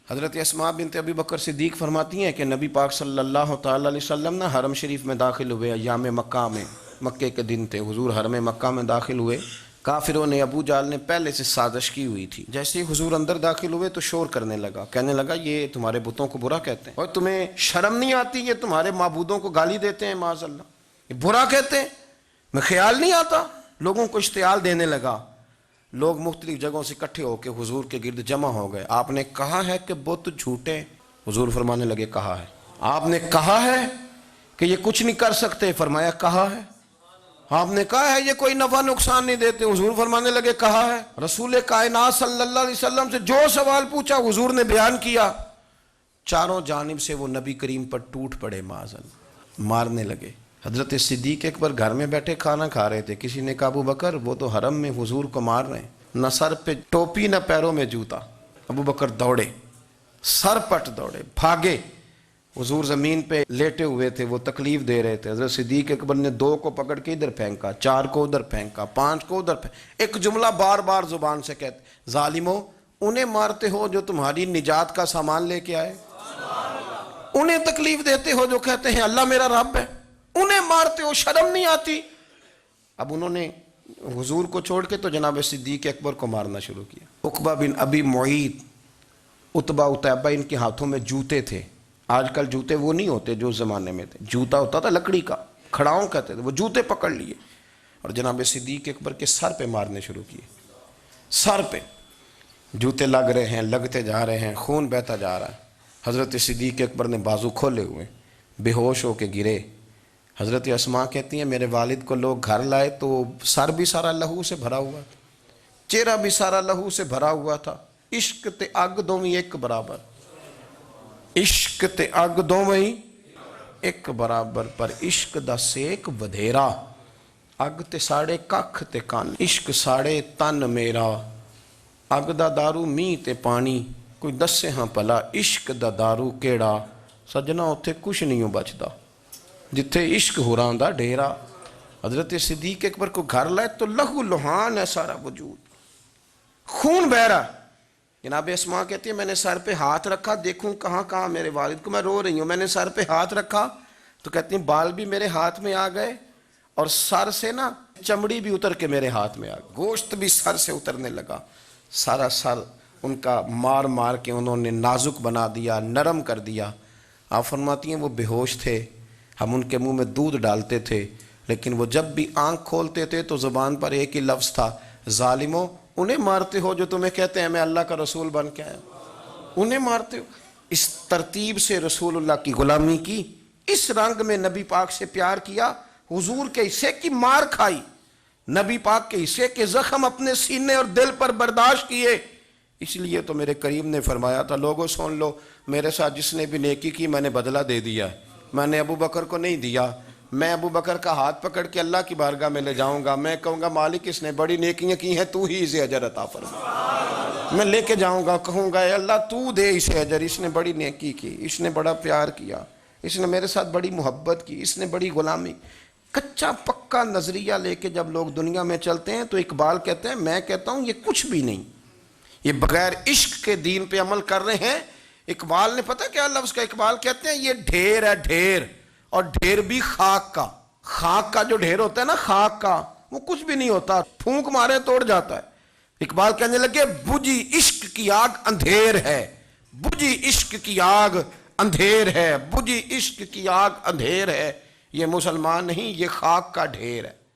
حضرت اسماء بنت ابی بکر صدیق فرماتی ہیں کہ نبی پاک صلی اللہ تعالی علیہ وسلم نے حرم شریف میں داخل ہوئے ایام مکہ میں، مکے کے دن تھے، حضور حرم مکہ میں داخل ہوئے۔ کافروں نے، ابو جہل نے پہلے سے سازش کی ہوئی تھی۔ جیسے ہی حضور اندر داخل ہوئے تو شور کرنے لگا، کہنے لگا یہ تمہارے بتوں کو برا کہتے ہیں، اور تمہیں شرم نہیں آتی؟ یہ تمہارے معبودوں کو گالی دیتے ہیں، معاذ اللہ، یہ برا کہتے ہیں، میں خیال نہیں آتا؟ لوگوں کو اشتعال دینے لگا۔ لوگ مختلف جگہوں سے اکٹھے ہو کے حضور کے گرد جمع ہو گئے۔ آپ نے کہا ہے کہ بت جھوٹے؟ حضور فرمانے لگے کہا ہے۔ آپ نے کہا ہے کہ یہ کچھ نہیں کر سکتے؟ فرمایا کہا ہے۔ آپ نے کہا ہے یہ کوئی نفع نقصان نہیں دیتے؟ حضور فرمانے لگے کہا ہے۔ رسول کائنات صلی اللہ علیہ وسلم سے جو سوال پوچھا حضور نے بیان کیا۔ چاروں جانب سے وہ نبی کریم پر ٹوٹ پڑے، معاذ اللہ، مارنے لگے۔ حضرت صدیق اکبر گھر میں بیٹھے کھانا کھا رہے تھے، کسی نے کہا ابو بکر وہ تو حرم میں حضور کو مار رہے ہیں، نہ سر پہ ٹوپی نہ پیروں میں جوتا۔ ابو بکر دوڑے، سر پٹ دوڑے، بھاگے۔ حضور زمین پہ لیٹے ہوئے تھے، وہ تکلیف دے رہے تھے۔ حضرت صدیق اکبر نے 2 کو پکڑ کے ادھر پھینکا، 4 کو ادھر پھینکا، 5 کو ادھر پھینکا۔ ایک جملہ بار بار زبان سے کہتے، ظالمو انہیں مارتے ہو جو تمہاری نجات کا سامان لے کے آئے، انہیں تکلیف دیتے ہو جو کہتے ہیں اللہ میرا رب ہے، انہیں مارتے ہو، شرم نہیں آتی؟ اب انہوں نے حضور کو چھوڑ کے تو جناب صدیق اکبر کو مارنا شروع کیا۔ عقبہ بن ابی معیط، عتبہ اتیبہ، ان کے ہاتھوں میں جوتے تھے۔ آج کل جوتے وہ نہیں ہوتے جو اس زمانے میں تھے، جوتا ہوتا تھا لکڑی کا، کھڑاؤں کہتے تھے، وہ جوتے پکڑ لیے اور جناب صدیق اکبر کے سر پہ مارنے شروع کیے۔ سر پہ جوتے لگ رہے ہیں، لگتے جا رہے ہیں، خون بہتا جا رہا ہے۔ حضرت صدیق اکبر نے بازو کھولے ہوئے، بے ہوش ہو کے گرے۔ حضرت اسماء کہتی ہیں میرے والد کو لوگ گھر لائے تو سر بھی سارا لہو سے بھرا ہوا تھا، چہرہ بھی سارا لہو سے بھرا ہوا تھا۔ عشق تے اگ دوویں ایک برابر، عشق تے اگ دوویں ایک برابر، پر عشق دا سیک ودھیرا، اگ تے ساڑے ککھ تے کن، عشق ساڑے تن میرا، اگ دا دارو میہ تے پانی، کوئی دسے ہاں پلا عشق دا دارو کیڑا، سجنا اتھے کچھ نہیں ہو بچدا جتھے عشق ہو رہا دا ڈیرا۔ حضرت صدیق اکبر کو گھر لائے تو لہو لہان ہے سارا وجود، خون بہ رہا۔ جناب اسماء کہتی ہے میں نے سر پہ ہاتھ رکھا، دیکھوں کہاں کہاں میرے والد کو، میں رو رہی ہوں، میں نے سر پہ ہاتھ رکھا تو کہتی ہیں بال بھی میرے ہاتھ میں آ گئے اور سر سے نا چمڑی بھی اتر کے میرے ہاتھ میں آ گئی، گوشت بھی سر سے اترنے لگا، سارا سر ان کا مار مار کے انہوں نے نازک بنا دیا، نرم کر دیا۔ آپ فرماتی ہیں وہ بے ہوش تھے، ہم ان کے منہ میں دودھ ڈالتے تھے، لیکن وہ جب بھی آنکھ کھولتے تھے تو زبان پر ایک ہی لفظ تھا، ظالمو انہیں مارتے ہو جو تمہیں کہتے ہیں میں اللہ کا رسول بن کے آیا، انہیں مارتے ہو۔ اس ترتیب سے رسول اللہ کی غلامی کی، اس رنگ میں نبی پاک سے پیار کیا، حضور کے حصے کی مار کھائی، نبی پاک کے حصے کے زخم اپنے سینے اور دل پر برداشت کیے۔ اس لیے تو میرے کریم نے فرمایا تھا لوگوں سن لو، میرے ساتھ جس نے بھی نیکی کی میں نے بدلہ دے دیا، میں نے ابو بکر کو نہیں دیا، میں ابو بکر کا ہاتھ پکڑ کے اللہ کی بارگاہ میں لے جاؤں گا، میں کہوں گا مالک اس نے بڑی نیکیاں کی ہیں، تو ہی اسے اجر عطا فرما، میں لے کے جاؤں گا، کہوں گا اے اللہ تو دے اسے اجر، اس نے بڑی نیکی کی، اس نے بڑا پیار کیا، اس نے میرے ساتھ بڑی محبت کی، اس نے بڑی غلامی۔ کچا پکا نظریہ لے کے جب لوگ دنیا میں چلتے ہیں تو اقبال کہتے ہیں، میں کہتا ہوں یہ کچھ بھی نہیں، یہ بغیر عشق کے دین پہ عمل کر رہے ہیں۔ اقبال نے پتہ کیا لفظ کا، اقبال کہتے ہیں یہ ڈھیر ہے ڈھیر، اور ڈھیر بھی خاک کا، خاک کا جو ڈھیر ہوتا ہے نا، خاک کا وہ کچھ بھی نہیں ہوتا، پھونک مارے توڑ جاتا ہے۔ اقبال کہنے لگے بجھی عشق کی آگ اندھیر ہے، بجھی عشق کی آگ اندھیر ہے، بجھی عشق کی آگ اندھیر ہے، یہ مسلمان نہیں یہ خاک کا ڈھیر ہے۔